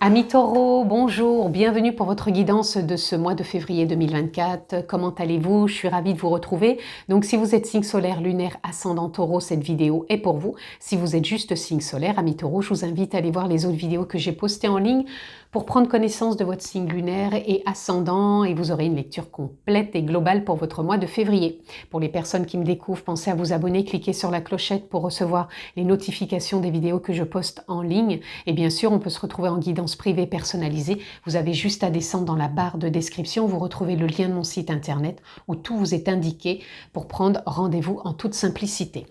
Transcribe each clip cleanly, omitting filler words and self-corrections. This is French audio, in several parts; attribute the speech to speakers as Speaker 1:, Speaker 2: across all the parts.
Speaker 1: Amis Taureau, bonjour, bienvenue pour votre guidance de ce mois de février 2024. Comment allez-vous? Je suis ravie de vous retrouver. Donc si vous êtes signe solaire, lunaire, ascendant Taureau, cette vidéo est pour vous. Si vous êtes juste signe solaire, amis Taureau, je vous invite à aller voir les autres vidéos que j'ai postées en ligne pour prendre connaissance de votre signe lunaire et ascendant, et vous aurez une lecture complète et globale pour votre mois de février. Pour les personnes qui me découvrent, pensez à vous abonner, cliquez sur la clochette pour recevoir les notifications des vidéos que je poste en ligne. Et bien sûr, on peut se retrouver en guidance privée personnalisée. Vous avez juste à descendre dans la barre de description, vous retrouvez le lien de mon site internet où tout vous est indiqué pour prendre rendez-vous en toute simplicité.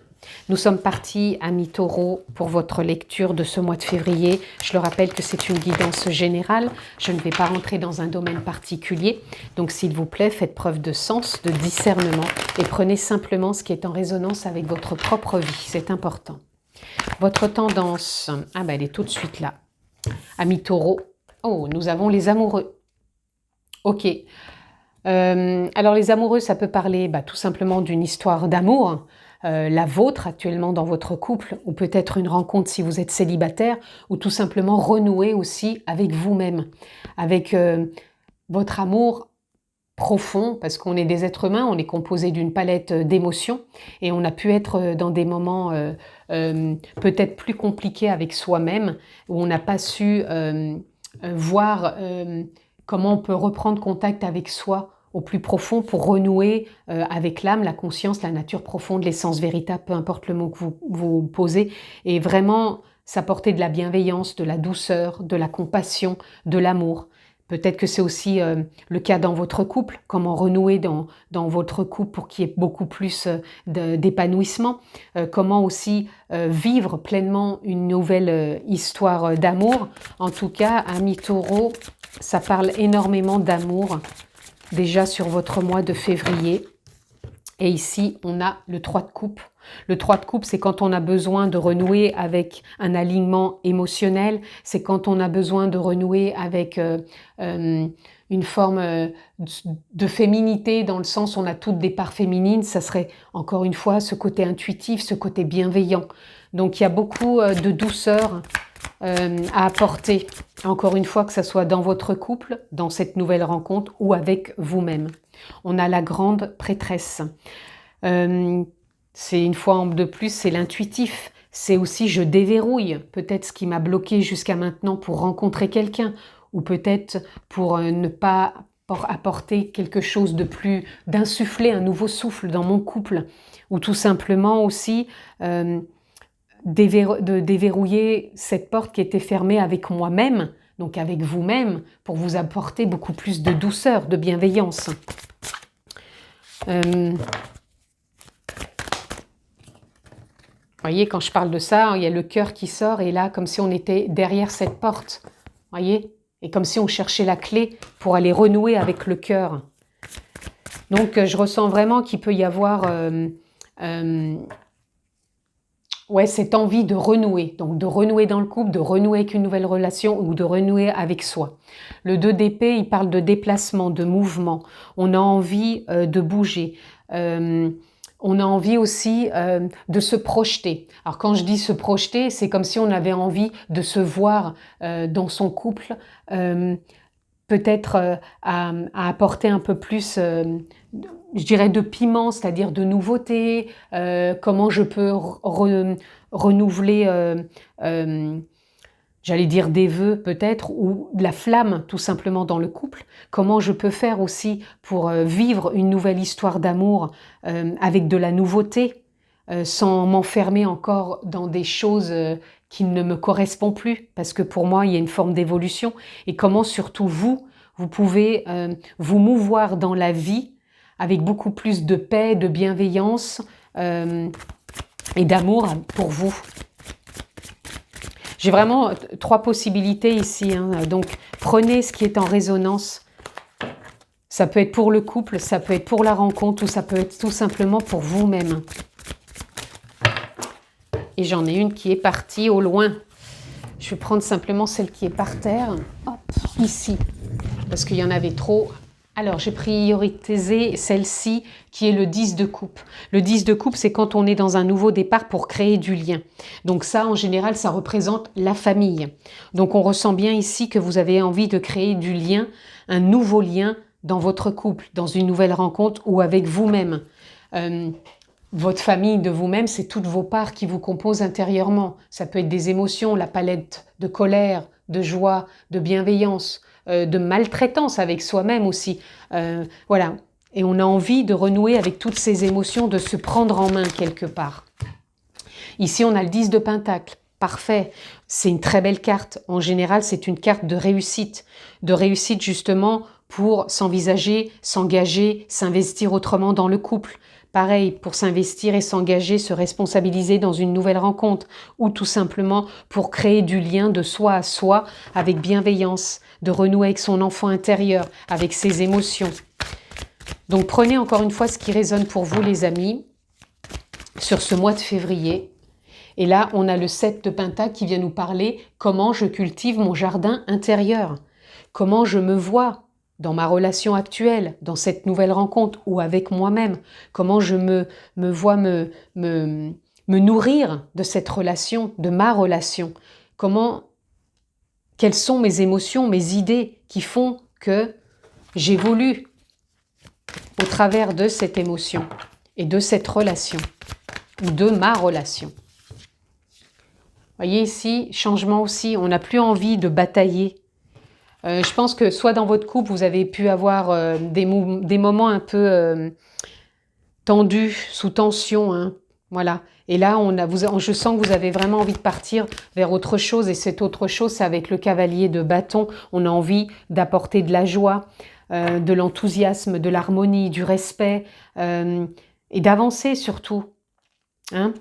Speaker 1: Nous sommes partis, amis Taureau, pour votre lecture de ce mois de février. Je le rappelle que c'est une guidance générale. Je ne vais pas rentrer dans un domaine particulier. Donc, s'il vous plaît, faites preuve de sens, de discernement et prenez simplement ce qui est en résonance avec votre propre vie. C'est important. Votre tendance, elle est tout de suite là. Amis Taureau, oh, nous avons les amoureux. Ok. Alors, les amoureux, ça peut parler tout simplement d'une histoire d'amour. La vôtre actuellement dans votre couple, ou peut-être une rencontre si vous êtes célibataire, ou tout simplement renouer aussi avec vous-même, avec votre amour profond, parce qu'on est des êtres humains, on est composé d'une palette d'émotions, et on a pu être dans des moments peut-être plus compliqués avec soi-même, où on n'a pas su voir comment on peut reprendre contact avec soi au plus profond pour renouer avec l'âme, la conscience, la nature profonde, l'essence véritable, peu importe le mot que vous posez, et vraiment s'apporter de la bienveillance, de la douceur, de la compassion, de l'amour. Peut-être que c'est aussi le cas dans votre couple, comment renouer dans votre couple pour qu'il y ait beaucoup plus d'épanouissement, comment aussi vivre pleinement une nouvelle histoire d'amour. En tout cas, amis Taureau, ça parle énormément d'amour, déjà sur votre mois de février. Et ici, on a le 3 de coupe. Le 3 de coupe, c'est quand on a besoin de renouer avec un alignement émotionnel. C'est quand on a besoin de renouer avec une forme de féminité, dans le sens où on a toutes des parts féminines. Ça serait, encore une fois, ce côté intuitif, ce côté bienveillant. Donc, il y a beaucoup de douceur à apporter, encore une fois, que ce soit dans votre couple, dans cette nouvelle rencontre ou avec vous-même. On a la grande prêtresse. C'est une fois de plus, c'est l'intuitif. C'est aussi je déverrouille peut-être ce qui m'a bloqué jusqu'à maintenant pour rencontrer quelqu'un, ou peut-être pour ne pas apporter quelque chose de plus, d'insuffler un nouveau souffle dans mon couple, ou tout simplement aussi de déverrouiller cette porte qui était fermée avec moi-même, donc avec vous-même, pour vous apporter beaucoup plus de douceur, de bienveillance. Voyez, quand je parle de ça, il y a le cœur qui sort, et là, comme si on était derrière cette porte, voyez, et comme si on cherchait la clé pour aller renouer avec le cœur. Donc, je ressens vraiment qu'il peut y avoir cette envie de renouer, donc de renouer dans le couple, de renouer avec une nouvelle relation ou de renouer avec soi. Le 2 d'épée, il parle de déplacement, de mouvement. On a envie de bouger. On a envie aussi de se projeter. Alors quand je dis se projeter, c'est comme si on avait envie de se voir dans son couple, peut-être à apporter un peu plus, je dirais, de piment, c'est-à-dire de nouveauté, comment je peux renouveler, j'allais dire des vœux peut-être, ou de la flamme tout simplement dans le couple. Comment je peux faire aussi pour vivre une nouvelle histoire d'amour avec de la nouveauté, sans m'enfermer encore dans des choses qui ne me correspondent plus, parce que pour moi, il y a une forme d'évolution. Et comment surtout vous pouvez vous mouvoir dans la vie avec beaucoup plus de paix, de bienveillance et d'amour pour vous. J'ai vraiment 3 possibilités ici, donc prenez ce qui est en résonance. Ça peut être pour le couple, ça peut être pour la rencontre, ou ça peut être tout simplement pour vous-même. Et j'en ai une qui est partie au loin. Je vais prendre simplement celle qui est par terre, hop, ici, parce qu'il y en avait trop Alors, j'ai priorisé celle-ci qui est le 10 de coupe. Le 10 de coupe, c'est quand on est dans un nouveau départ pour créer du lien. Donc ça, en général, ça représente la famille. Donc on ressent bien ici que vous avez envie de créer du lien, un nouveau lien dans votre couple, dans une nouvelle rencontre ou avec vous-même. Votre famille de vous-même, c'est toutes vos parts qui vous composent intérieurement. Ça peut être des émotions, la palette de colère, de joie, de bienveillance, de maltraitance avec soi-même aussi. Voilà. Et on a envie de renouer avec toutes ces émotions, de se prendre en main quelque part. Ici, on a le 10 de Pentacle. Parfait. C'est une très belle carte. En général, c'est une carte de réussite. De réussite justement pour s'envisager, s'engager, s'investir autrement dans le couple. Pareil, pour s'investir et s'engager, se responsabiliser dans une nouvelle rencontre ou tout simplement pour créer du lien de soi à soi avec bienveillance, de renouer avec son enfant intérieur, avec ses émotions. Donc prenez encore une fois ce qui résonne pour vous les amis sur ce mois de février. Et là, on a le 7 de Pentacle qui vient nous parler comment je cultive mon jardin intérieur, comment je me vois dans ma relation actuelle, dans cette nouvelle rencontre ou avec moi-même, comment je me vois me nourrir de cette relation, de ma relation, quelles sont mes émotions, mes idées qui font que j'évolue au travers de cette émotion et de cette relation ou de ma relation. Voyez ici, changement aussi, on n'a plus envie de batailler. Je pense que soit dans votre couple, vous avez pu avoir des moments un peu tendus, sous tension. Hein, voilà. Et là, je sens que vous avez vraiment envie de partir vers autre chose. Et cette autre chose, c'est avec le cavalier de bâton. On a envie d'apporter de la joie, de l'enthousiasme, de l'harmonie, du respect et d'avancer surtout. Hein,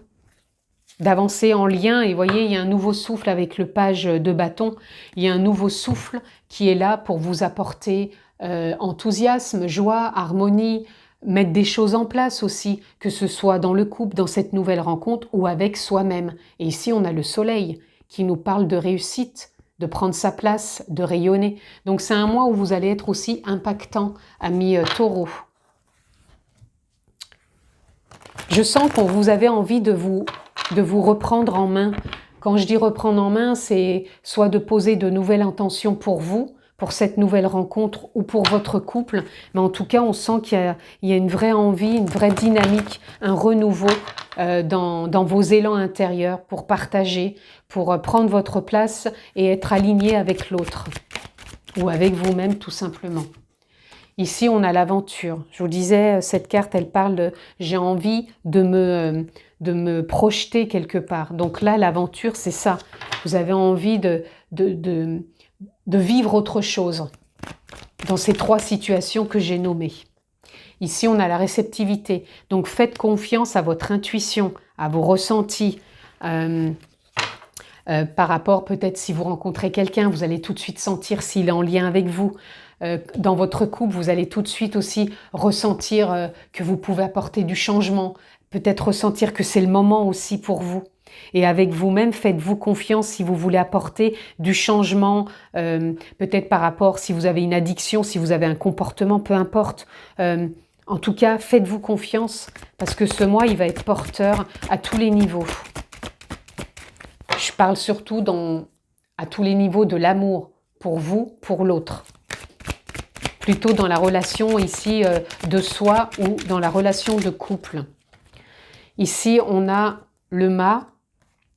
Speaker 1: d'avancer en lien, et vous voyez, il y a un nouveau souffle avec le page de bâton, il y a un nouveau souffle qui est là pour vous apporter enthousiasme, joie, harmonie, mettre des choses en place aussi, que ce soit dans le couple, dans cette nouvelle rencontre ou avec soi-même. Et ici, on a le soleil qui nous parle de réussite, de prendre sa place, de rayonner. Donc c'est un mois où vous allez être aussi impactant, amis taureaux. Je sens que vous avez envie de vous reprendre en main. Quand je dis reprendre en main, c'est soit de poser de nouvelles intentions pour vous, pour cette nouvelle rencontre ou pour votre couple. Mais en tout cas, on sent qu'il y a une vraie envie, une vraie dynamique, un renouveau dans vos élans intérieurs pour partager, pour prendre votre place et être aligné avec l'autre ou avec vous-même tout simplement. Ici, on a l'aventure. Je vous disais, cette carte, elle parle de « j'ai envie de me projeter quelque part ». Donc là, l'aventure, c'est ça. Vous avez envie de vivre autre chose dans ces trois situations que j'ai nommées. Ici, on a la réceptivité. Donc, faites confiance à votre intuition, à vos ressentis. Par rapport, peut-être, si vous rencontrez quelqu'un, vous allez tout de suite sentir s'il est en lien avec vous. Dans votre couple, vous allez tout de suite aussi ressentir que vous pouvez apporter du changement, peut-être ressentir que c'est le moment aussi pour vous. Et avec vous-même, faites-vous confiance si vous voulez apporter du changement, peut-être par rapport, si vous avez une addiction, si vous avez un comportement, peu importe. En tout cas, faites-vous confiance parce que ce mois, il va être porteur à tous les niveaux. Je parle surtout à tous les niveaux de l'amour, pour vous, pour l'autre. Plutôt dans la relation ici de soi ou dans la relation de couple. Ici, on a le mât,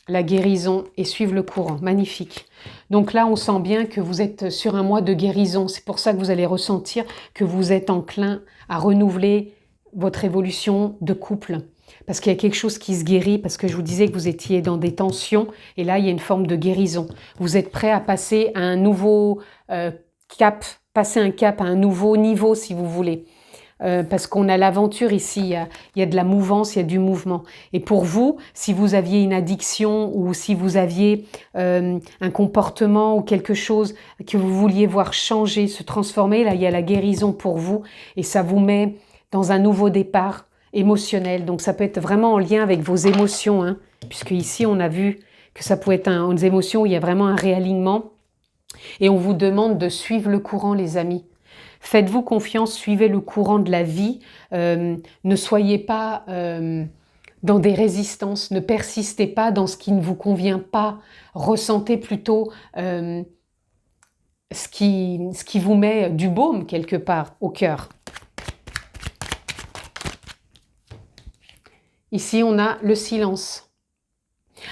Speaker 1: la guérison et suivre le courant. Magnifique. Donc là, on sent bien que vous êtes sur un mois de guérison. C'est pour ça que vous allez ressentir que vous êtes enclin à renouveler votre évolution de couple. Parce qu'il y a quelque chose qui se guérit, parce que je vous disais que vous étiez dans des tensions, et là, il y a une forme de guérison. Vous êtes prêt à passer à un nouveau cap, passer un cap à un nouveau niveau, si vous voulez. Parce qu'on a l'aventure ici, il y a de la mouvance, il y a du mouvement. Et pour vous, si vous aviez une addiction ou si vous aviez un comportement ou quelque chose que vous vouliez voir changer, se transformer, là, il y a la guérison pour vous et ça vous met dans un nouveau départ émotionnel. Donc ça peut être vraiment en lien avec vos émotions, hein, puisque ici on a vu que ça pouvait être une émotion où il y a vraiment un réalignement. Et on vous demande de suivre le courant, les amis. Faites-vous confiance, suivez le courant de la vie. Ne soyez pas dans des résistances, ne persistez pas dans ce qui ne vous convient pas. Ressentez plutôt ce qui vous met du baume quelque part au cœur. Ici, on a le silence.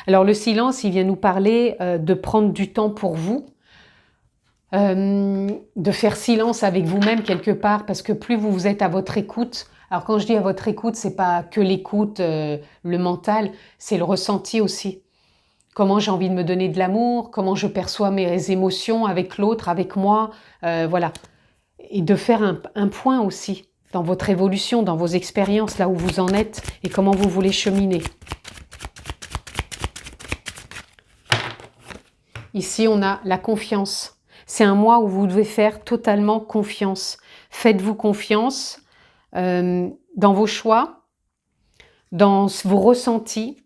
Speaker 1: Alors le silence, il vient nous parler de prendre du temps pour vous, de faire silence avec vous-même quelque part, parce que plus vous êtes à votre écoute, alors quand je dis à votre écoute, c'est pas que l'écoute, le mental, c'est le ressenti aussi. Comment j'ai envie de me donner de l'amour, comment je perçois mes émotions avec l'autre, avec moi, voilà. Et de faire un point aussi dans votre évolution, dans vos expériences, là où vous en êtes et comment vous voulez cheminer. Ici, on a la confiance. C'est un mois où vous devez faire totalement confiance. Faites-vous confiance dans vos choix, dans vos ressentis.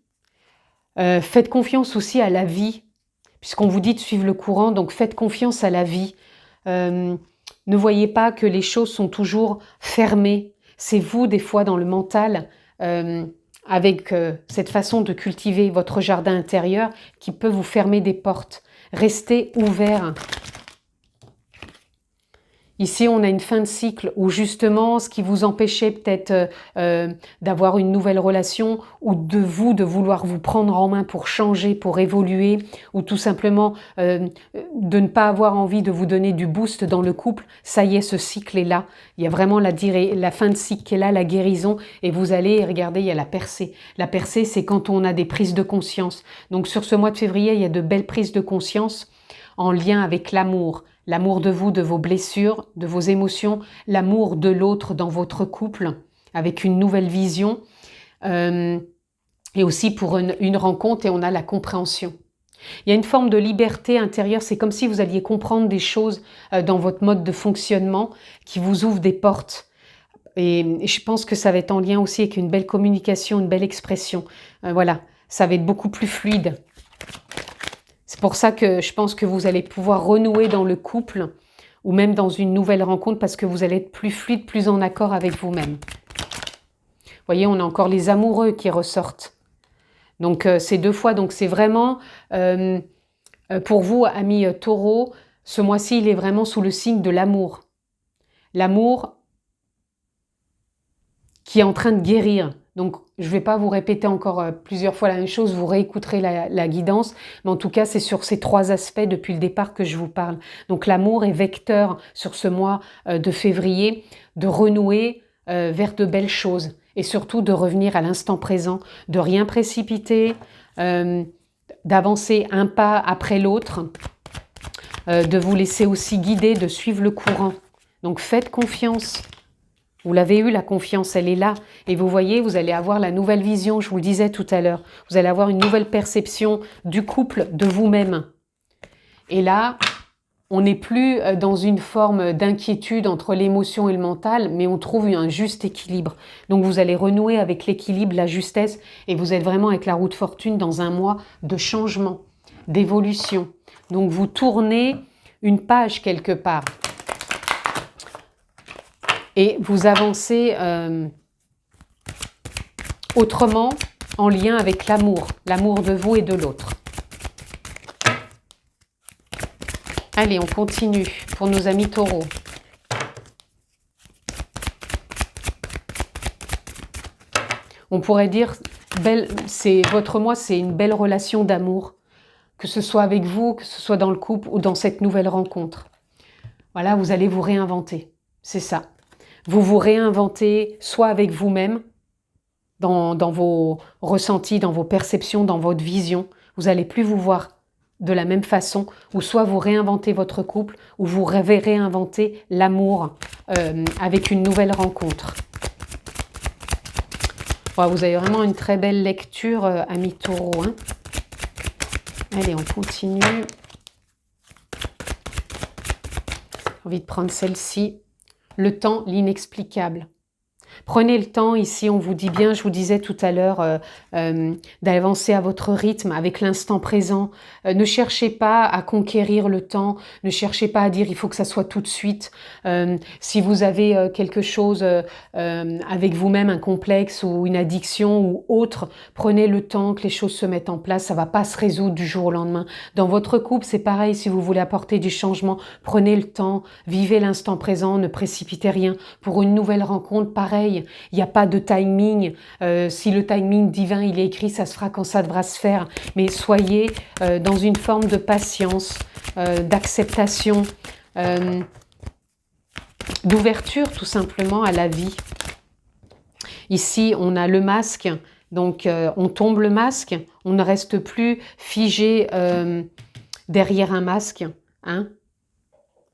Speaker 1: Faites confiance aussi à la vie, puisqu'on vous dit de suivre le courant, donc faites confiance à la vie. Ne voyez pas que les choses sont toujours fermées. C'est vous, des fois, dans le mental, avec cette façon de cultiver votre jardin intérieur qui peut vous fermer des portes. Restez ouvert. Ici, on a une fin de cycle où justement, ce qui vous empêchait peut-être d'avoir une nouvelle relation ou de vouloir vous prendre en main pour changer, pour évoluer, ou tout simplement de ne pas avoir envie de vous donner du boost dans le couple, ça y est, ce cycle est là. Il y a vraiment la fin de cycle qui est là, la guérison, et vous allez, regardez, il y a la percée. La percée, c'est quand on a des prises de conscience. Donc sur ce mois de février, il y a de belles prises de conscience en lien avec l'amour. L'amour de vous, de vos blessures, de vos émotions, l'amour de l'autre dans votre couple, avec une nouvelle vision, et aussi pour une rencontre, et on a la compréhension. Il y a une forme de liberté intérieure, c'est comme si vous alliez comprendre des choses dans votre mode de fonctionnement qui vous ouvrent des portes. Et je pense que ça va être en lien aussi avec une belle communication, une belle expression. Voilà, ça va être beaucoup plus fluide. C'est pour ça que je pense que vous allez pouvoir renouer dans le couple ou même dans une nouvelle rencontre parce que vous allez être plus fluide, plus en accord avec vous-même. Vous voyez, on a encore les amoureux qui ressortent. Donc c'est deux fois, donc c'est vraiment pour vous, amis taureaux, ce mois-ci, il est vraiment sous le signe de l'amour. L'amour qui est en train de guérir. Donc, je ne vais pas vous répéter encore plusieurs fois la même chose, vous réécouterez la guidance, mais en tout cas, c'est sur ces trois aspects depuis le départ que je vous parle. Donc, l'amour est vecteur sur ce mois de février, de renouer vers de belles choses et surtout de revenir à l'instant présent, de rien précipiter, d'avancer un pas après l'autre, de vous laisser aussi guider, de suivre le courant. Donc, faites confiance. Vous l'avez eu, la confiance, elle est là. Et vous voyez, vous allez avoir la nouvelle vision, je vous le disais tout à l'heure. Vous allez avoir une nouvelle perception du couple, de vous-même. Et là, on n'est plus dans une forme d'inquiétude entre l'émotion et le mental, mais on trouve un juste équilibre. Donc vous allez renouer avec l'équilibre, la justesse, et vous êtes vraiment avec la roue de fortune dans un mois de changement, d'évolution. Donc vous tournez une page quelque part. Et vous avancez autrement en lien avec l'amour de vous et de l'autre. Allez, on continue pour nos amis taureaux. On pourrait dire, votre mois, c'est une belle relation d'amour, que ce soit avec vous, que ce soit dans le couple ou dans cette nouvelle rencontre. Voilà, vous allez vous réinventer, c'est ça. Vous vous réinventez soit avec vous-même, dans vos ressentis, dans vos perceptions, dans votre vision. Vous n'allez plus vous voir de la même façon, ou soit vous réinventez votre couple, ou vous réinventez l'amour avec une nouvelle rencontre. Wow, vous avez vraiment une très belle lecture, amis taureaux. Hein. Allez, on continue. J'ai envie de prendre celle-ci. Le temps, l'inexplicable. Prenez le temps, ici on vous dit bien, je vous disais tout à l'heure, d'avancer à votre rythme, avec l'instant présent. Ne cherchez pas à conquérir le temps, ne cherchez pas à dire il faut que ça soit tout de suite. Si vous avez quelque chose avec vous-même, un complexe ou une addiction ou autre, prenez le temps que les choses se mettent en place, ça ne va pas se résoudre du jour au lendemain. Dans votre couple, c'est pareil, si vous voulez apporter du changement, prenez le temps, vivez l'instant présent, ne précipitez rien. Pour une nouvelle rencontre, pareil, il n'y a pas de timing. Si le timing divin il est écrit, ça se fera quand ça devra se faire. Mais soyez dans une forme de patience, d'acceptation, d'ouverture tout simplement à la vie. Ici, on a le masque, donc on tombe le masque, on ne reste plus figé derrière un masque. Hein.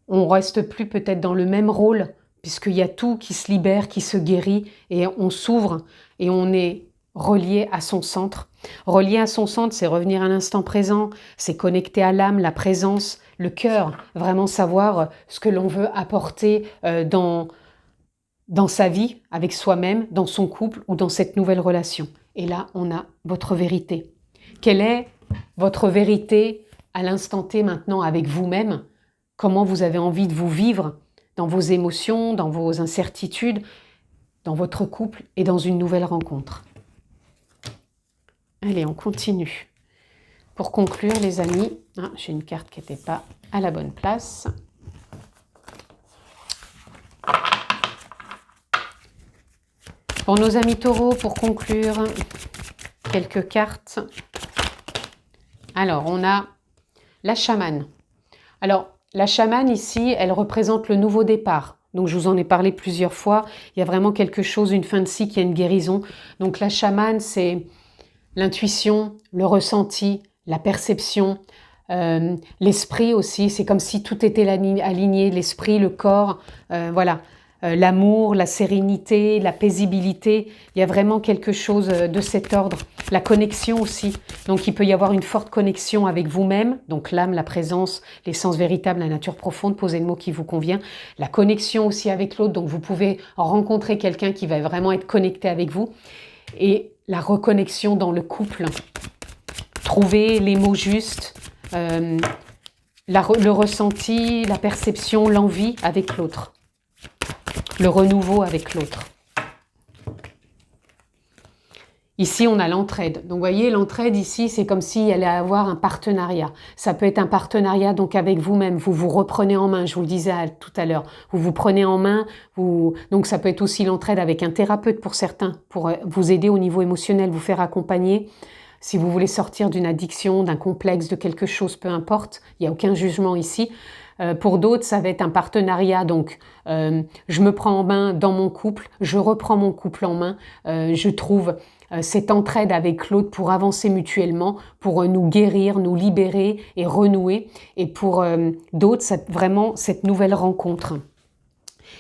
Speaker 1: On ne reste plus peut-être dans le même rôle, puisqu'il y a tout qui se libère, qui se guérit, et on s'ouvre et on est relié à son centre. Relié à son centre, c'est revenir à l'instant présent, c'est connecter à l'âme, la présence, le cœur, vraiment savoir ce que l'on veut apporter dans sa vie, avec soi-même, dans son couple ou dans cette nouvelle relation. Et là, on a votre vérité. Quelle est votre vérité à l'instant T maintenant avec vous-même? Comment vous avez envie de vous vivre dans vos émotions, dans vos incertitudes, dans votre couple et dans une nouvelle rencontre. Allez, on continue. Pour conclure, les amis, j'ai une carte qui n'était pas à la bonne place. Pour nos amis taureaux, pour conclure, quelques cartes. Alors, on a la chamane. Alors, la chamane ici, elle représente le nouveau départ. Donc, je vous en ai parlé plusieurs fois. Il y a vraiment quelque chose, une fin de cycle, il y a une guérison. Donc, la chamane, c'est l'intuition, le ressenti, la perception, l'esprit aussi. C'est comme si tout était aligné, l'esprit, le corps, voilà. L'amour, la sérénité, la paisibilité, il y a vraiment quelque chose de cet ordre. La connexion aussi, donc il peut y avoir une forte connexion avec vous-même, donc l'âme, la présence, l'essence véritable, la nature profonde, posez le mot qui vous convient. La connexion aussi avec l'autre, donc vous pouvez rencontrer quelqu'un qui va vraiment être connecté avec vous. Et la reconnexion dans le couple, trouver les mots justes, le ressenti, la perception, l'envie avec l'autre. Le renouveau avec l'autre. Ici, on a l'entraide. Donc, vous voyez, l'entraide ici, c'est comme s'il allait avoir un partenariat. Ça peut être un partenariat donc avec vous-même. Vous vous reprenez en main, je vous le disais tout à l'heure. Vous vous prenez en main. Donc, ça peut être aussi l'entraide avec un thérapeute pour certains, pour vous aider au niveau émotionnel, vous faire accompagner. Si vous voulez sortir d'une addiction, d'un complexe, de quelque chose, peu importe, il n'y a aucun jugement ici. Pour d'autres, ça va être un partenariat, donc je me prends en main dans mon couple, je reprends mon couple en main, je trouve cette entraide avec l'autre pour avancer mutuellement, pour nous guérir, nous libérer et renouer. Et pour d'autres, vraiment cette nouvelle rencontre.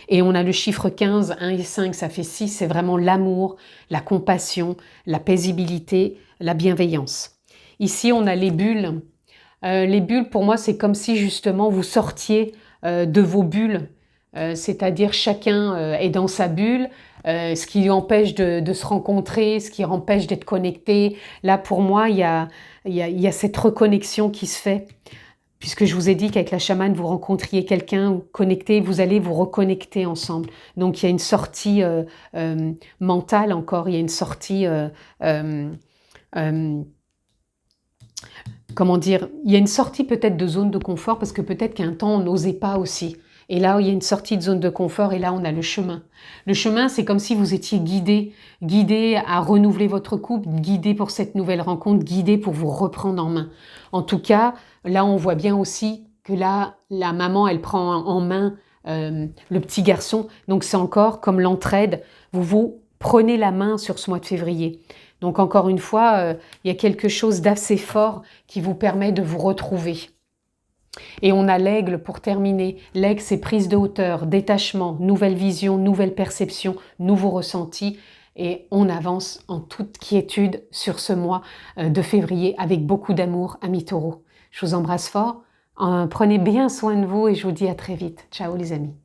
Speaker 1: Et on a le chiffre 15, 1 et 5, ça fait 6, c'est vraiment l'amour, la compassion, la paisibilité, la bienveillance. Ici, on a les bulles. Les bulles, pour moi, c'est comme si justement vous sortiez de vos bulles, c'est-à-dire chacun est dans sa bulle, ce qui empêche de se rencontrer, ce qui empêche d'être connecté. Là, pour moi, il y a cette reconnexion qui se fait. Puisque je vous ai dit qu'avec la chamane, vous rencontriez quelqu'un connecté, vous allez vous reconnecter ensemble. Donc, il y a une sortie mentale encore, il y a une sortie... comment dire, il y a une sortie peut-être de zone de confort parce que peut-être qu'à un temps on n'osait pas aussi. Et là, il y a une sortie de zone de confort et là, on a le chemin. Le chemin, c'est comme si vous étiez guidé à renouveler votre couple, guidé pour cette nouvelle rencontre, guidé pour vous reprendre en main. En tout cas, là, on voit bien aussi que là, la maman, elle prend en main le petit garçon. Donc, c'est encore comme l'entraide. Vous prenez la main sur ce mois de février. Donc encore une fois, il y a quelque chose d'assez fort qui vous permet de vous retrouver. Et on a l'aigle pour terminer. L'aigle, c'est prise de hauteur, détachement, nouvelle vision, nouvelle perception, nouveau ressenti. Et on avance en toute quiétude sur ce mois de février avec beaucoup d'amour, amis taureaux. Je vous embrasse fort. Prenez bien soin de vous et je vous dis à très vite. Ciao les amis.